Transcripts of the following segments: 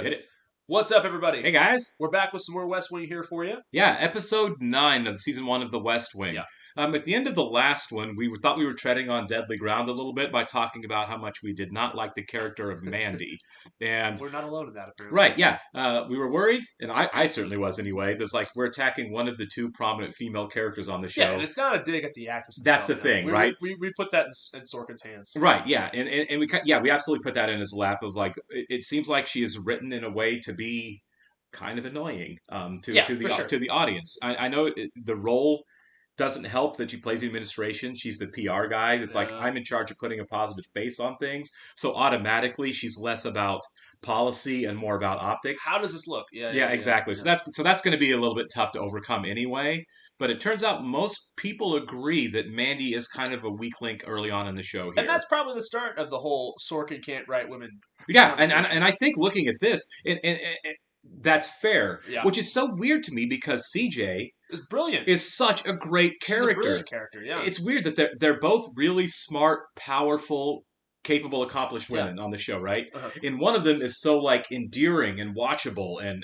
Hit it. What's up, everybody? Hey, guys. We're back with some more West Wing here for you. Yeah, episode 9 of season 1 of The West Wing. Yeah. At the end of the last one, we thought we were treading on deadly ground a little bit by talking about how much we did not like the character of Mandy. And We're not alone in that, apparently. right, yeah. We were worried, and I certainly was anyway. There's like we're attacking one of the two prominent female characters on the show. Yeah, and it's not a dig at the actress. That's itself, the thing, we, right? We put that in Sorkin's hands. Right, yeah, and we absolutely put that in his lap. It was like it seems like she is written in a way to be kind of annoying to the audience. I know the role doesn't help that she plays the administration. She's the PR guy. It's like I'm in charge of putting a positive face on things. So automatically she's less about policy and more about optics. How does this look? Yeah, exactly. Yeah. So that's going to be a little bit tough to overcome anyway. But it turns out most people agree that Mandy is kind of a weak link early on in the show here. And that's probably the start of the whole Sorkin can't write women. Yeah, and I think looking at this, and that's fair. Yeah. Which is so weird to me because CJ is brilliant. Is such a great character. She's a brilliant character, yeah. It's weird that they're both really smart, powerful, capable, accomplished women on the show, right? Uh-huh. And one of them is so like endearing and watchable and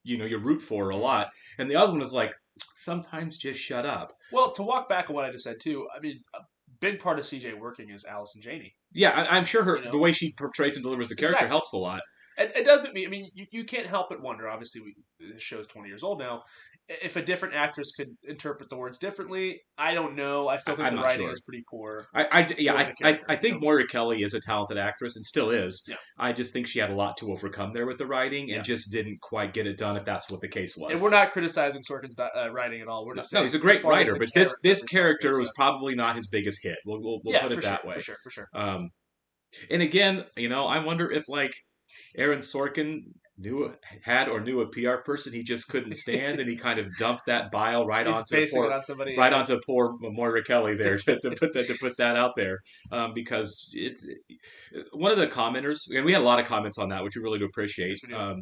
you know, you root for her a lot. And the other one is like, sometimes just shut up. Well, to walk back on what I just said too, I mean, a big part of CJ working is Allison Janney. Yeah, I'm sure the way she portrays and delivers the character helps a lot. It does make me. I mean, you can't help but wonder. Obviously, this show's 20 years old now. If a different actress could interpret the words differently, I don't know. I still think the writing is pretty poor. I think Moira Kelly is a talented actress and still is. Yeah. I just think she had a lot to overcome there with the writing and just didn't quite get it done. If that's what the case was. And we're not criticizing Sorkin's writing at all. We're just saying he's a great writer, but this character was probably not his biggest hit. We'll put it that way. For sure. And again, you know, I wonder if like Aaron Sorkin knew a PR person he just couldn't stand, and he kind of dumped that bile onto poor Moira Kelly there to put that out there, because it's one of the commenters, and we had a lot of comments on that, which we really do appreciate. Yes,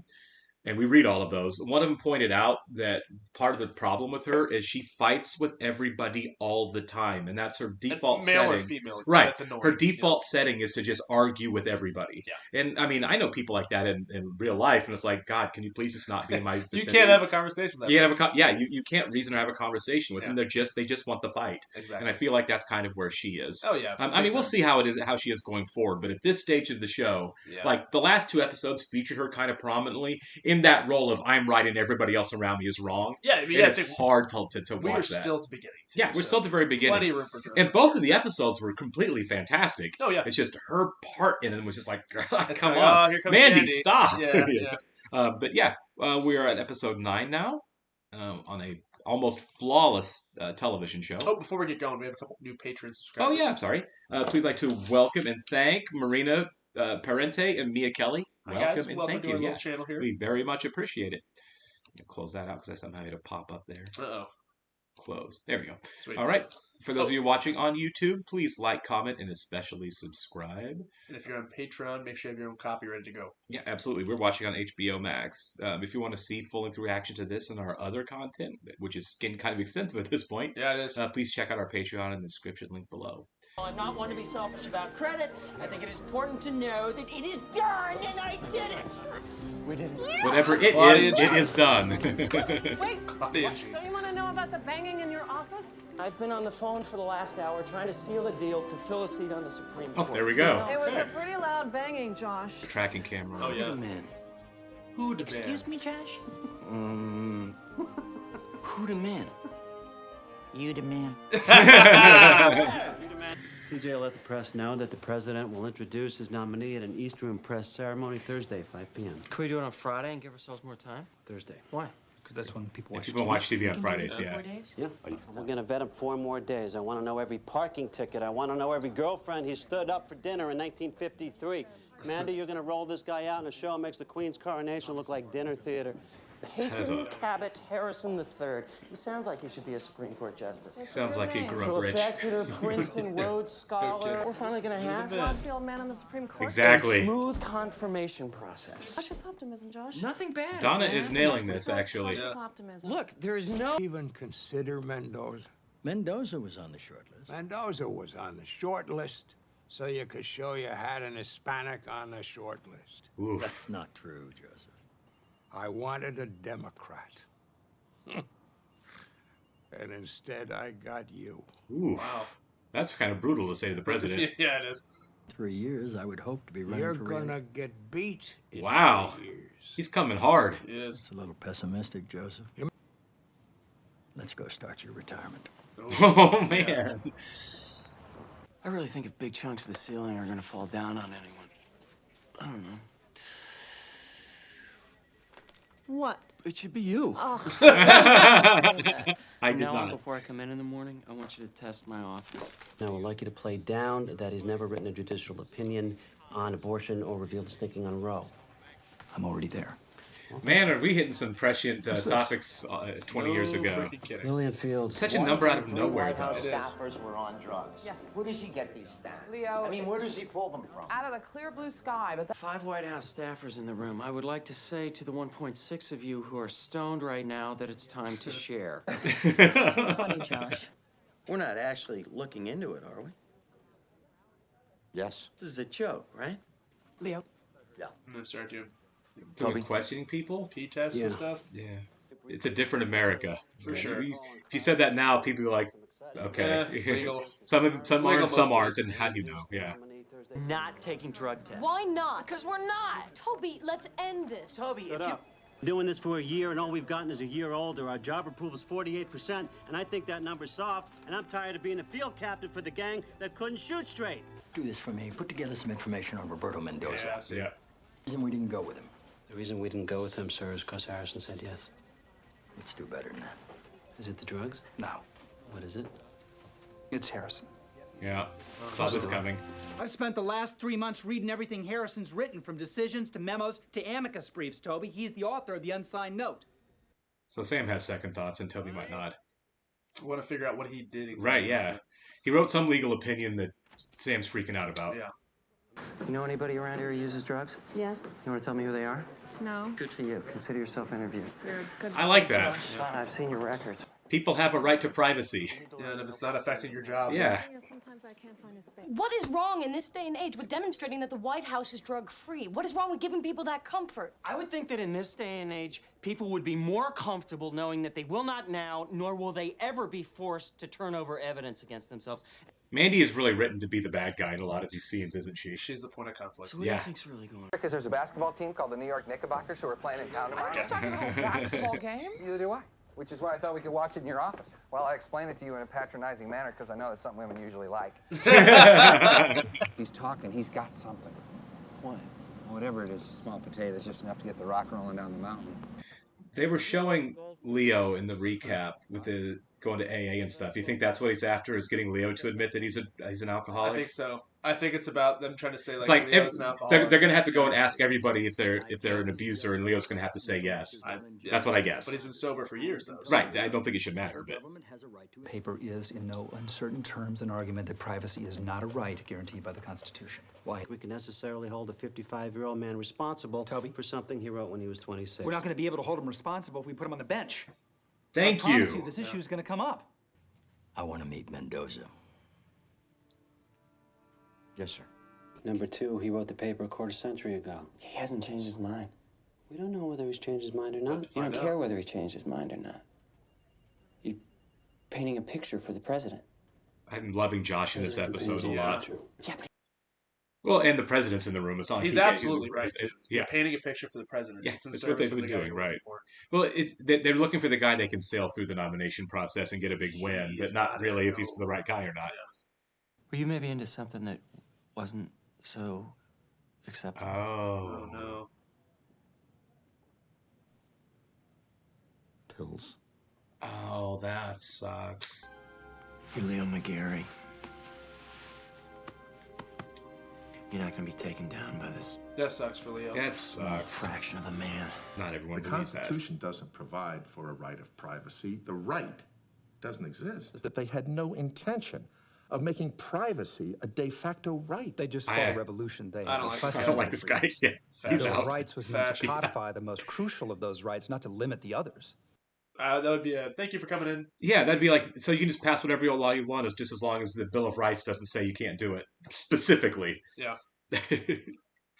and we read all of those. One of them pointed out that part of the problem with her is she fights with everybody all the time, and that's her default setting. Male or female. Right. Her default setting is to just argue with everybody. Yeah. And, I mean, I know people like that in real life, and it's like, God, can you please just not be in my vicinity? You can't have a conversation with that you can't reason or have a conversation with them. They just want the fight. Exactly. And I feel like that's kind of where she is. Oh, yeah. I mean, we'll see how she is going forward, but at this stage of the show, like, the last 2 episodes featured her kind of prominently in that role of I'm right and everybody else around me is wrong. Yeah, I mean, it's hard to watch that. We are still at the beginning. Yeah, we're still at the very beginning. Plenty of room for growth. And both of the episodes were completely fantastic. Oh, yeah. It's just her part in it was just like, come on. Oh, here comes Mandy, stop. Yeah. But yeah, we are at episode 9 now on a almost flawless television show. Oh, before we get going, we have a couple new patron subscribers. Oh, yeah, I'm sorry. Please like to welcome and thank Marina Parente and Mia Kelly. Welcome thank to you. Our little channel here. We very much appreciate it. Close that out because I somehow had a pop up there. Uh-oh. Close. There we go. Sweet. All right. For those of you watching on YouTube, please like, comment, and especially subscribe. And if you're on Patreon, make sure you have your own copy ready to go. Yeah, absolutely. We're watching on HBO Max. If you want to see full-length reaction to this and our other content, which is getting kind of extensive at this point, yeah, it is. Please check out our Patreon in the description link below. I'm not one to be selfish about credit. I think it is important to know that it is done, and I did it. We did it. Yeah. Whatever it is, it is done. Wait, Claudia don't you want to know about the banging in your office? I've been on the phone for the last hour trying to seal a deal to fill a seat on the Supreme Court. Oh, there we go. It was a pretty loud banging, Josh. The tracking camera. Oh, yeah. Who the man? Who the man? Excuse me, Josh? Who the man? You the man. CJ let the press know that the president will introduce his nominee at an East Room press ceremony Thursday, 5 p.m. Can we do it on Friday and give ourselves more time? Thursday. Why? Because that's when people watch People watch TV on Fridays, 4 days? Yeah. We're going to vet him 4 more days. I want to know every parking ticket. I want to know every girlfriend he stood up for dinner in 1953. Mandy, you're going to roll this guy out in a show that makes the Queen's coronation look like dinner theater. Peyton Cabot Harrison III. He sounds like he should be a Supreme Court justice. He sounds like he grew up Philip rich. Exeter, Princeton, Rhodes Scholar. We're finally going to have Must be old man on the Supreme Court. Exactly. Smooth confirmation process. Cautious optimism, Josh. Nothing bad. Donna is nailing this, actually. Cautious optimism. Look, there is no... Even consider Mendoza. Mendoza was on the short list. Mendoza was on the short list, so you could show you had an Hispanic on the short list. Oof. That's not true, Joseph. I wanted a Democrat. And instead, I got you. Oof. Wow. That's kind of brutal to say to the president. Yeah, it is. 3 years, I would hope to be running You're for gonna get beat in Wow. 3 years. He's coming hard. He is. It's a little pessimistic, Joseph. Let's go start your retirement. Oh, man. I really think if big chunks of the ceiling are gonna fall down on anyone, I don't know. What? It should be you. Oh. I did now not. Before I come in the morning, I want you to test my office. Now, I'd like you to play down that he's never written a judicial opinion on abortion or revealed his thinking on Roe. I'm already there. Man, are we hitting some prescient topics 20 years ago? Lillian Fields. Such a number out of nowhere, though. White House staffers were on drugs. Yes. Where does he get these stats? Leo, I mean, where does he pull them from? out of the clear blue sky, but 5 White House staffers in the room. I would like to say to the 1.6 of you who are stoned right now that it's time to share. Funny, Josh. We're not actually looking into it, are we? Yes. This is a joke, right? Leo. I'm gonna start doing So we're questioning people? P tests and stuff. Yeah. It's a different America. For sure. If you said that now, people would be like, okay. It's legal. some legal are and some most aren't, places. and how do you know? Yeah. Not taking drug tests. Why not? Because we're not. Toby, let's end this. Toby, if you... Doing this for a year, and all we've gotten is a year older. Our job approval's 48%, and I think that number's soft, and I'm tired of being a field captain for the gang that couldn't shoot straight. Do this for me. Put together some information on Roberto Mendoza. Yeah. The reason we didn't go with him. The reason we didn't go with him, sir, is because Harrison said yes. Let's do better than that. Is it the drugs? No. What is it? It's Harrison. Yeah. Saw this coming. I've spent the last 3 months reading everything Harrison's written, from decisions to memos to amicus briefs, Toby. He's the author of the unsigned note. So Sam has second thoughts, and Toby might not. I want to figure out what he did exactly. Right, yeah. He wrote some legal opinion that Sam's freaking out about. Yeah. You know anybody around here who uses drugs? Yes. You want to tell me who they are? No. Good for you. Consider yourself interviewed. You're good. I like that. I've seen your records. People have a right to privacy. Yeah, and if it's not affecting your job. Yeah. Sometimes I can't find a space. What is wrong in this day and age with demonstrating that the White House is drug-free? What is wrong with giving people that comfort? I would think that in this day and age, people would be more comfortable knowing that they will not now, nor will they ever be forced to turn over evidence against themselves. Mandy is really written to be the bad guy in a lot of these scenes, isn't she? She's the point of conflict. So what do you think's really going on? Because there's a basketball team called the New York Knickerbockers who are playing in town tomorrow. You're talking about a basketball game? Neither do I. Which is why I thought we could watch it in your office. Well, I explain it to you in a patronizing manner because I know it's something women usually like. He's talking. He's got something. What? Whatever it is, a small potato is just enough to get the rock rolling down the mountain. They were showing Leo in the recap with the going to AA and stuff. You think that's what he's after, is getting Leo to admit that he's an alcoholic? I think so. I think it's about them trying to say It's like Leo's an alcoholic. they're going to have to go and ask everybody if they're an abuser, and Leo's going to have to say yes. That's what I guess. But he's been sober for years, though. So. Right. I don't think it should matter, but Paper is, in no uncertain terms, an argument that privacy is not a right guaranteed by the Constitution. Why? We can necessarily hold a 55-year-old man responsible, Toby, for something he wrote when he was 26. We're not going to be able to hold him responsible if we put him on the bench. Thank I promise you. This issue is going to come up. I want to meet Mendoza. Yes, sir. Number 2, he wrote the paper a quarter century ago. He hasn't changed his mind. We don't know whether he's changed his mind or not. You don't care whether he changed his mind or not. You're painting a picture for the president. I'm loving Josh in this episode a lot. Yeah, but Well, and the president's in the room. It's not. He's absolutely right. Yeah, painting a picture for the president. Yeah, it's in that's what they've service of been the guy doing, you're right? looking for. Well, they're looking for the guy they can sail through the nomination process and get a big win, but not really if he's the right guy or not. were you maybe into something that wasn't so acceptable? Oh. No. Pills. Oh, that sucks. You're Leo McGarry. You're not going to be taken down by this That sucks for Leo. That sucks. fraction of a man. Not everyone The believes that. Constitution doesn't provide for a right of privacy. The right doesn't exist. That they had no intention of making privacy a de facto right. They just fought a revolution. They I don't like I don't like this guy. Yeah, he's those out. rights was meant to codify the most crucial of those rights, not to limit the others. That would be a thank you for coming in. Yeah, that'd be like, so you can just pass whatever law you want, just as long as the Bill of Rights doesn't say you can't do it specifically. Yeah.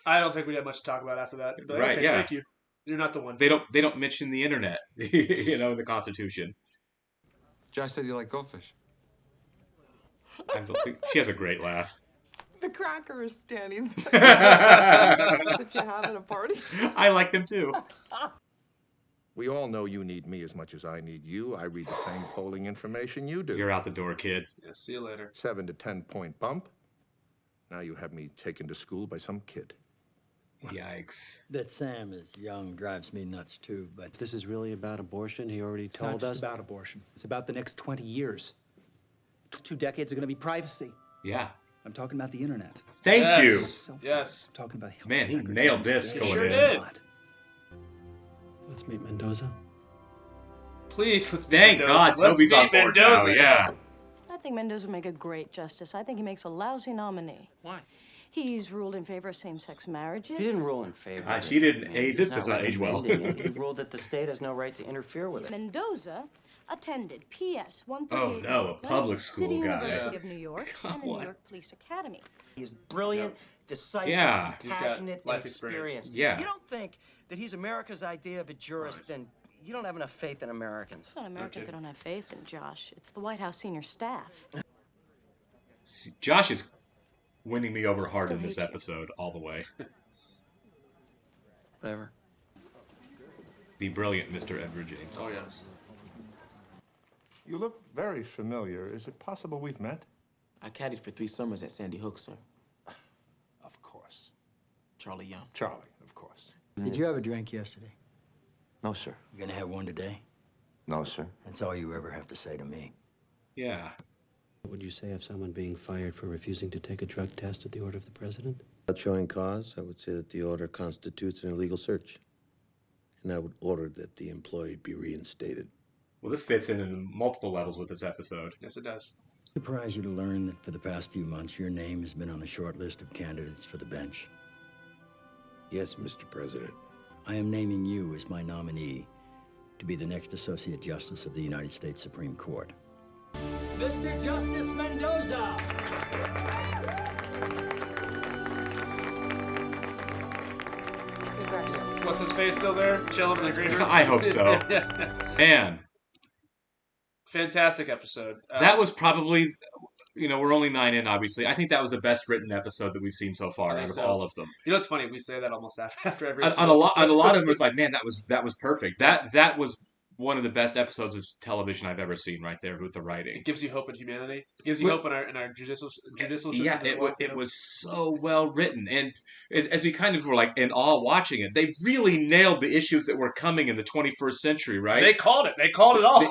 I don't think we had much to talk about after that. But Right, okay, yeah. thank you. You're not the one. They don't mention the internet, in the Constitution. Josh said you like goldfish. She has a great laugh. The cracker is standing there. That you have at a party. I like them too. We all know you need me as much as I need you. I read the same polling information you do. You're out the door, kid. Yeah, see you later. 7 to 10 point bump. Now you have me taken to school by some kid. Yikes. That Sam is young drives me nuts, too, but... This is really about abortion? He already told us? It's not just about abortion. It's about the next 20 years. Next 2 decades are going to be privacy. Yeah. I'm talking about the internet. Thank you. Yes. I'm talking about... Man, he nailed this going sure in. Did. Let's meet Mendoza. Please, let's meet Thank Mendoza. God Toby's on board now, yeah. I think Mendoza would make a great justice. I think he makes a lousy nominee. Why? He's ruled in favor of same-sex marriages. He didn't rule in favor. God, she didn't. This does not age well. He ruled that the state has no right to interfere with it. Mendoza attended PS 138. Oh, no, a public school City guy. University of New York and the New York Police Academy. He's brilliant, decisive, Yeah. He's got passionate, life and experience. experienced. Yeah. If you don't think that he's America's idea of a jurist, then you don't have enough faith in Americans. It's not Americans that don't have faith in Josh. It's the White House senior staff. See, Josh is winning me over hard Still in this hate you. episode, all the way. Whatever. The brilliant Mr. Edward James. Oh, yes. You look very familiar. Is it possible we've met? I caddied for 3 summers at Sandy Hook, sir. Of course. Charlie Young. Charlie, of course. Did you have a drink yesterday? No, sir. You gonna have one today? No, sir. That's all you ever have to say to me. Yeah. What would you say of someone being fired for refusing to take a drug test at the order of the president? Without showing cause, I would say that the order constitutes an illegal search. And I would order that the employee be reinstated. Well, this fits in multiple levels with this episode. Yes, it does. Surprise you to learn that for the past few months, your name has been on the short list of candidates for the bench. Yes, Mr. President. I am naming you as my nominee to be the next Associate Justice of the United States Supreme Court. Mr. Justice Mendoza! What's his face still there? Chilling in the green room? I hope so. Man. Fantastic episode. That was probably, we're only 9 in, obviously. I think that was the best written episode that we've seen so far out of all of them. You know what's funny? We say that almost after every episode. On a lot of them, it's like, man, that was perfect. That was one of the best episodes of television I've ever seen right there with the writing. It gives you hope in humanity. It gives you hope in our judicial system. Yeah, it was so well written. And as we kind of were like in awe watching it, they really nailed the issues that were coming in the 21st century, right? They called it. They called it all.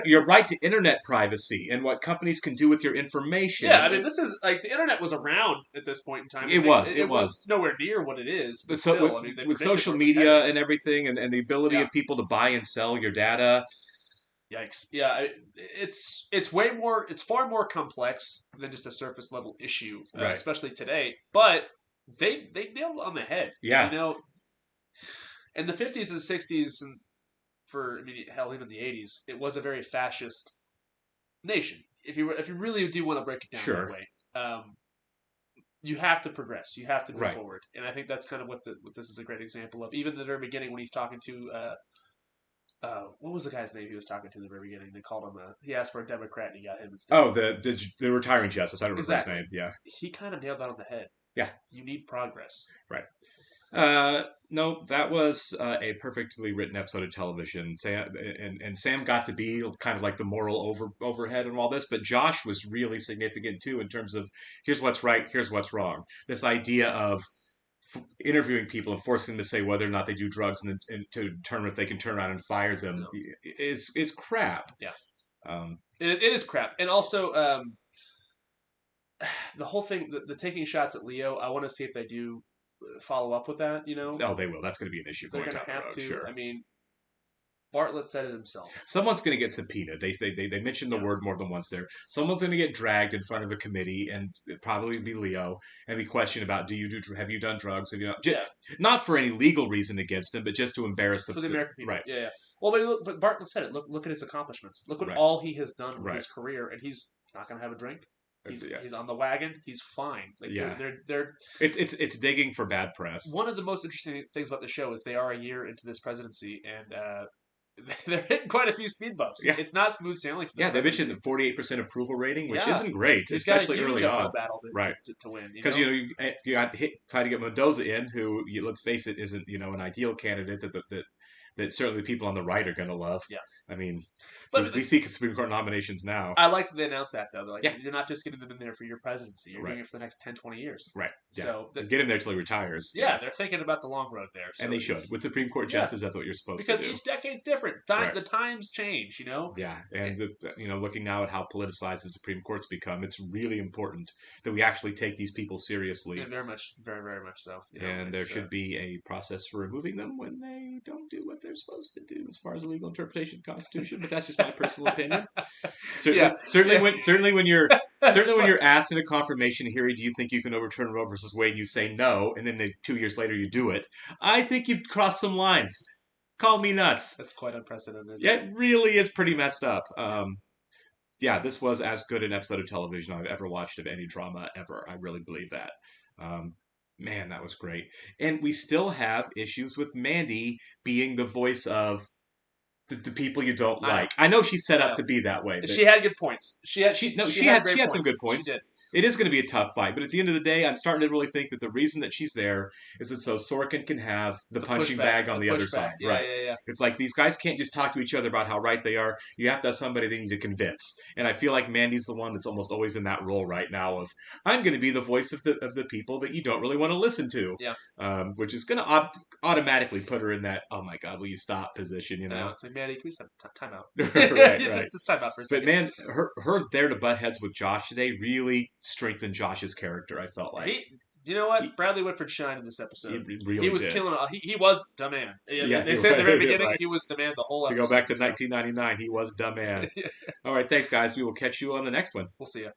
Your right to internet privacy and what companies can do with your information. Yeah, I mean, this is like the internet was around at this point in time. It was nowhere near what it is. But so still, with social media and everything and the ability of people to buy and sell your data. Yikes! Yeah, it's way more. It's far more complex than just a surface level issue, right. Especially today. But they nailed it on the head. Yeah, in the 50s and 60s, and hell, even the 80s, it was a very fascist nation. If you really do want to break it down sure. that way, you have to progress. You have to move right. forward, and I think that's kind of what this is a great example of. Even the very beginning when he's talking to. What was the guy's name he was talking to in the very beginning? They called him he asked for a Democrat and he got him instead. Oh, the retiring justice. I don't remember his name. Yeah. He kind of nailed that on the head. Yeah. You need progress. Right. No, that was a perfectly written episode of television. Sam got to be kind of like the moral overhead and all this, but Josh was really significant too in terms of here's what's right, here's what's wrong. This idea of interviewing people and forcing them to say whether or not they do drugs and to determine if they can turn around and fire them is crap. Yeah, it is crap. And also, the whole thing, the taking shots at Leo, I want to see if they do follow up with that. Oh, they will. That's going to be an issue. They're going to have road, to. Sure. I mean, Bartlett said it himself. Someone's going to get subpoenaed. They mentioned the word more than once there. Someone's going to get dragged in front of a committee, and it'd probably be Leo, and be questioned about have you done drugs? Have you not? Not for any legal reason against him, but just to embarrass for the American people. Right. Yeah. Well, but Bartlett said it. Look at his accomplishments. Look what all he has done with his career, and he's not going to have a drink. He's on the wagon. He's fine. Like they're it's digging for bad press. One of the most interesting things about the show is they are a year into this presidency, and they're hitting quite a few speed bumps. Yeah. It's not smooth sailing for them. They mentioned the 48% approval rating, which isn't great, especially early on. Battle to win. Because you got trying to get Mendoza in, who let's face it isn't an ideal candidate that certainly people on the right are going to love. Yeah. I mean, but we see Supreme Court nominations now. I like that they announced that, though. They're like, you're not just getting them in there for your presidency. You're doing it for the next 10, 20 years. Right. Yeah. So get him there till he retires. Yeah, they're thinking about the long road there. So and they should. With Supreme Court justice, that's what you're supposed to do. Because each decade's different. The times change, Yeah, and looking now at how politicized the Supreme Court's become, it's really important that we actually take these people seriously. Yeah, very much, very, very much so. And there should be a process for removing them when they don't do what they're supposed to do as far as the legal interpretation of the Constitution. But that's just my personal opinion. Certainly when you're asked in a confirmation hearing, do you think you can overturn Roe versus Wade? And you say no, and then 2 years later you do it. I think you've crossed some lines. Call me nuts. That's quite unprecedented. It really is pretty messed up. This was as good an episode of television I've ever watched of any drama ever. I really believe that. Man, that was great. And we still have issues with Mandy being the voice of the people you don't like. I know she's set up to be that way. She had good points. She had some good points. She did. It is going to be a tough fight, but at the end of the day, I'm starting to really think that the reason that she's there is that so Sorkin can have the punching bag on the other side. Yeah. It's like these guys can't just talk to each other about how right they are. You have to have somebody they need to convince. And I feel like Mandy's the one that's almost always in that role right now of, I'm going to be the voice of the people that you don't really want to listen to. Yeah. Which is going to automatically put her in that, oh my God, will you stop position, It's like, Mandy, can we step time out? right. Just time out for a second. But man, her there to butt heads with Josh today really strengthened Josh's character, I felt like. You know what? Bradley Whitford shined in this episode. He was did. killing it. He was the man. Yeah, they said at the very beginning he was the man the whole episode. To go back to 1999, he was the man. All right, thanks, guys. We will catch you on the next one. We'll see you.